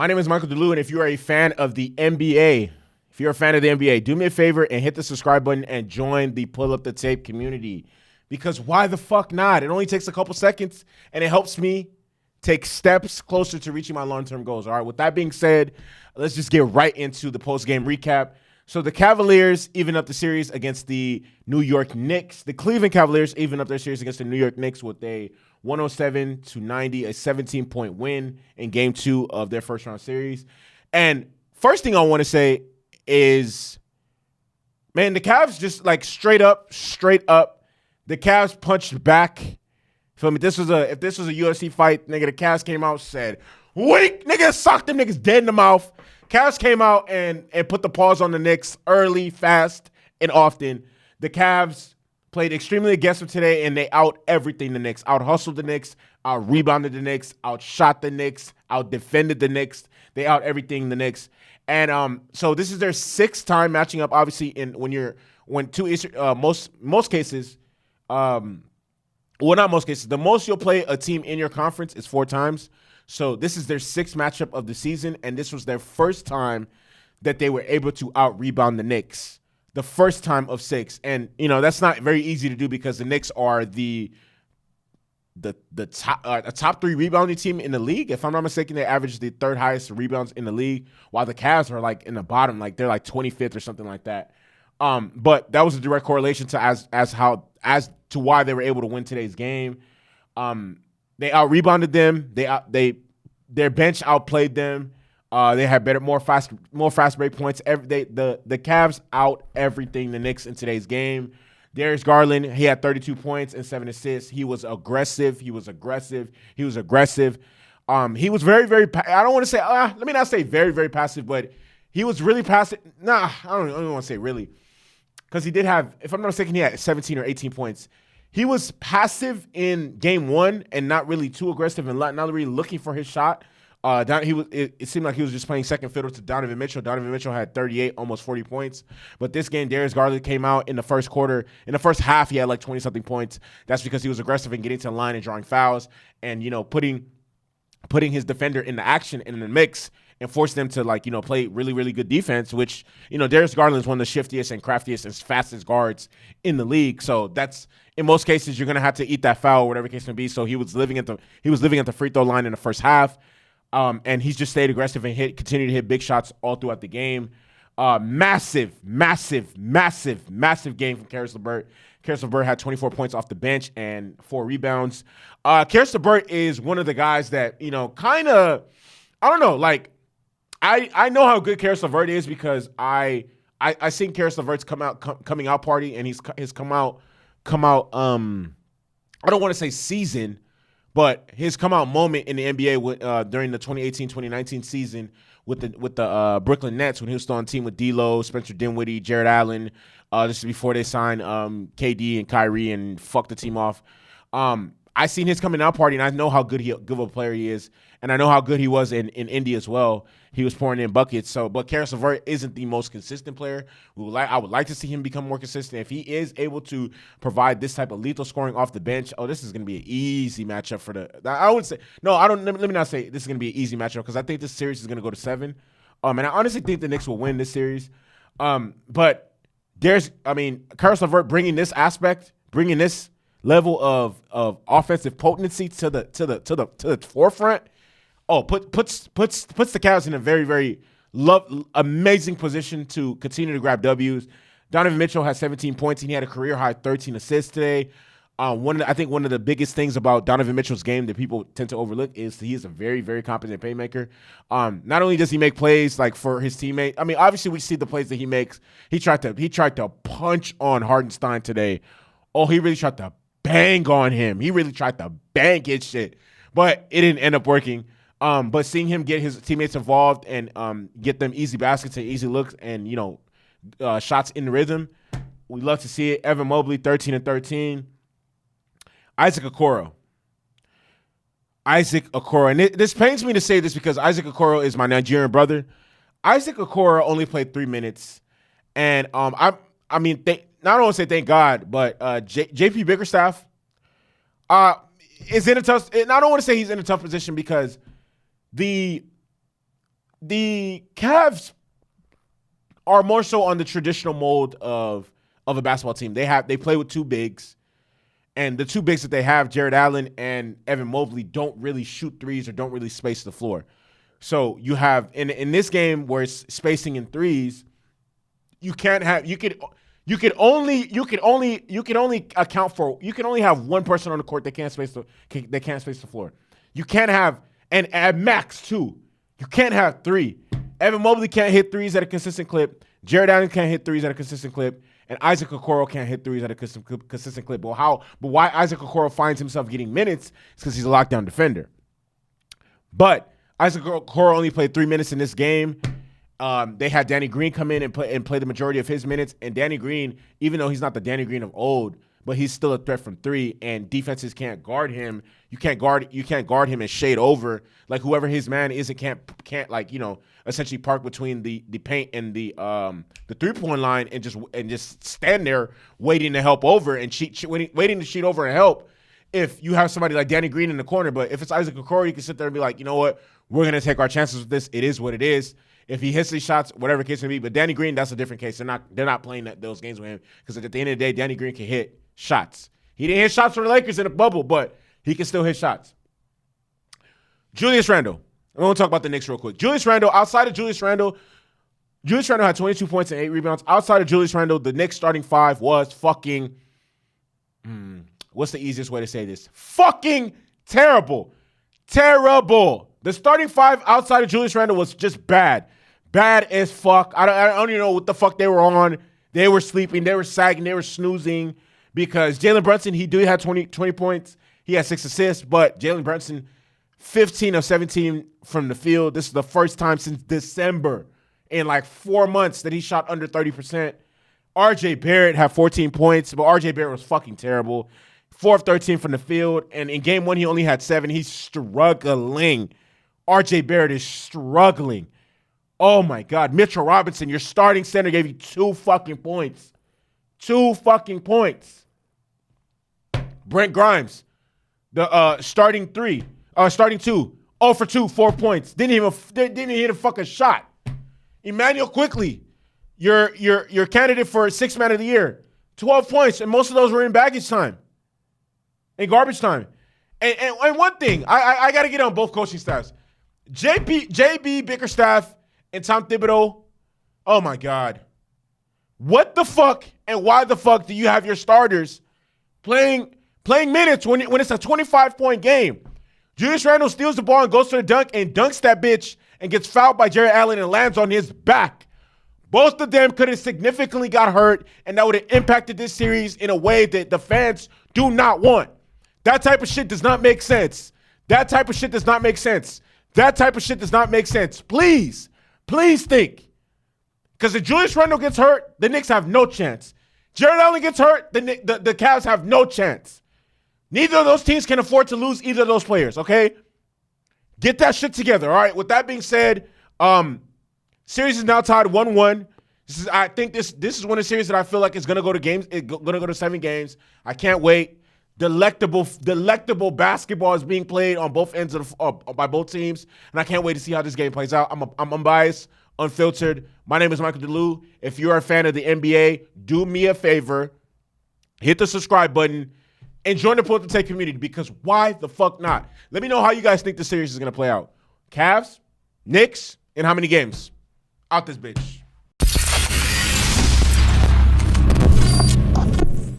My name is Michael DeLu, and if you are a fan of the NBA, do me a favor and hit the subscribe button and join the Pull Up the Tape community. Because why the fuck not? It only takes a couple seconds, and it helps me take steps closer to reaching my long-term goals. All right, with that being said, let's just get right into the post-game recap. So the Cavaliers even up the series against the New York Knicks. The Cleveland Cavaliers even up their series against the New York Knicks with a 107-90, a 17-point win in Game 2 of their first-round series. And first thing I want to say is, man, the Cavs just like straight up, the Cavs punched back. Feel me? If this was a UFC fight, nigga, the Cavs came out and said, weak, nigga, sock them niggas dead in the mouth. Cavs came out and put the pause on the Knicks early, fast, and often. The Cavs played extremely aggressive today, and they out-everything the Knicks. Out-hustled the Knicks, out-rebounded the Knicks, outshot the Knicks, out-defended the Knicks. They out-everything the Knicks. And so this is their sixth time matching up, obviously, most cases, well, not most cases. The most you'll play a team in your conference is 4 times. So this is their sixth matchup of the season, and this was their first time that they were able to out-rebound the Knicks. The first time of 6. And, you know, that's not very easy to do because the Knicks are the top 3 rebounding team in the league. If I'm not mistaken, they average the 3rd highest rebounds in the league, while the Cavs are like in the bottom, like they're like 25th or something like that. But that was a direct correlation to as to why they were able to win today's game. They out-rebounded them. Their bench outplayed them. They had more fast break points. The Cavs out everything the Knicks in today's game. Darius Garland, he had 32 points and 7 assists. He was aggressive. He was very, very. I don't want to say. Let me not say very, very passive, but he was really passive. Nah, I don't want to say really, because he did have, if I'm not mistaken, he had 17 or 18 points. He was passive in Game 1 and not really too aggressive and not really looking for his shot. It seemed like he was just playing second fiddle to Donovan Mitchell. Donovan Mitchell had 38, almost 40 points. But this game, Darius Garland came out in the first quarter. In the first half, he had like 20-something points. That's because he was aggressive in getting to the line and drawing fouls and, you know, putting his defender in the action and in the mix and forcing them to, like, you know, play really, really good defense, which, you know, Darius Garland is one of the shiftiest and craftiest and fastest guards in the league. So that's, in most cases, you're going to have to eat that foul, whatever the case may be. So he was living at the free throw line in the first half. And he's just stayed aggressive and continued to hit big shots all throughout the game. Massive game from Caris LeVert. Caris LeVert had 24 points off the bench and 4 rebounds. Caris LeVert is one of the guys that, you know, kind of, I don't know, like, I know how good Caris LeVert is because I seen Caris LeVert's coming out party, and his come out. I don't want to say season, but his come out moment in the NBA during the 2018-2019 season with the Brooklyn Nets, when he was still on the team with D'Lo, Spencer Dinwiddie, Jared Allen, this is before they signed KD and Kyrie and fucked the team off. I seen his coming out party, and I know how good of a player he is, and I know how good he was in Indy as well. He was pouring in buckets. But Caris LeVert isn't the most consistent player. I would like to see him become more consistent. If he is able to provide this type of lethal scoring off the bench, this is going to be an easy matchup for the. I would say no. I don't. Let me not say this is going to be an easy matchup, because I think this series is going to go to 7. And I honestly think the Knicks will win this series. But Caris LeVert bringing this level of offensive potency to the forefront. Puts the Cavs in a very, very amazing position to continue to grab W's. Donovan Mitchell has 17 points, and he had a career high 13 assists today. I think one of the biggest things about Donovan Mitchell's game that people tend to overlook is he is a very, very competent playmaker. Not only does he make plays like for his teammate, I mean, obviously we see the plays that he makes. He tried to punch on Hardenstein today. He really tried to bang on him. He really tried to bang his shit, but it didn't end up working. But seeing him get his teammates involved and get them easy baskets and easy looks and, you know, shots in rhythm, we love to see it. Evan Mobley, 13 and 13. Isaac Okoro. And this pains me to say this because Isaac Okoro is my Nigerian brother. Isaac Okoro only played 3 minutes, and I don't want to say thank God, but JP Bickerstaff is in a tough. And I don't want to say he's in a tough position because the the Cavs are more so on the traditional mold of a basketball team. They play with two bigs, and the two bigs that they have, Jared Allen and Evan Mobley, don't really shoot threes or don't really space the floor. So you have in this game where it's spacing in threes, you can only have one person on the court that can't space the floor. You can't have, and at max two. You can't have three. Evan Mobley can't hit threes at a consistent clip. Jared Allen can't hit threes at a consistent clip. And Isaac Okoro can't hit threes at a consistent clip. But why Isaac Okoro finds himself getting minutes is because he's a lockdown defender. But Isaac Okoro only played 3 minutes in this game. They had Danny Green come in and play the majority of his minutes. And Danny Green, even though he's not the Danny Green of old, but he's still a threat from three, and defenses can't guard him. You can't guard him and shade over. Like whoever his man is, it can't essentially park between the paint and the 3-point line and just stand there waiting to help over and waiting to cheat over and help. If you have somebody like Danny Green in the corner, but if it's Isaac Okoro, you can sit there and be like, you know what, we're gonna take our chances with this. It is what it is. If he hits these shots, whatever case may be. But Danny Green, that's a different case. They're not playing those games with him because at the end of the day, Danny Green can hit shots. He didn't hit shots for the Lakers in the bubble, but he can still hit shots. Julius Randle. I'm going to talk about the Knicks real quick. Outside of Julius Randle had 22 points and 8 rebounds. Outside of Julius Randle, the Knicks starting five was fucking, what's the easiest way to say this? Fucking terrible. Terrible. The starting five outside of Julius Randle was just bad. Bad as fuck. I don't even know what the fuck they were on. They were sleeping. They were sagging. They were snoozing because Jalen Brunson, he did have 20 points. He had 6 assists, but Jalen Brunson, 15 of 17 from the field. This is the first time since December in like 4 months that he shot under 30%. RJ Barrett had 14 points, but RJ Barrett was fucking terrible. 4 of 13 from the field, and in game 1, he only had 7. He's struggling. RJ Barrett is struggling. Oh, my God. Mitchell Robinson, your starting center, gave you 2 fucking points. 2 fucking points. Brent Grimes, the starting 2, 0 for 2, 4 points. Didn't hit a fucking shot. Emmanuel Quickley, your candidate for 6th man of the year, 12 points, and most of those were in baggage time, in garbage time. And one thing, I got to get on both coaching staffs. JB Bickerstaff and Tom Thibodeau, oh my God. What the fuck and why the fuck do you have your starters playing minutes when it's a 25-point game? Julius Randle steals the ball and goes to the dunk and dunks that bitch and gets fouled by Jared Allen and lands on his back. Both of them could have significantly got hurt, and that would have impacted this series in a way that the fans do not want. That type of shit does not make sense. That type of shit does not make sense. That type of shit does not make sense. Please think. Because if Julius Randle gets hurt, the Knicks have no chance. Jared Allen gets hurt, the Cavs have no chance. Neither of those teams can afford to lose either of those players, okay? Get that shit together, all right? With that being said, series is now tied 1-1. I think this is one of the series that I feel like is going to go to games. It's going to go to 7 games. I can't wait. Delectable basketball is being played on both ends by both teams, and I can't wait to see how this game plays out. I'm unbiased, unfiltered. My name is Michael DeLu. If you're a fan of the NBA, do me a favor, hit the subscribe button, and join the Pull Up the Tape community, because why the fuck not? Let me know how you guys think the series is going to play out. Cavs, Knicks, and how many games? Out this bitch.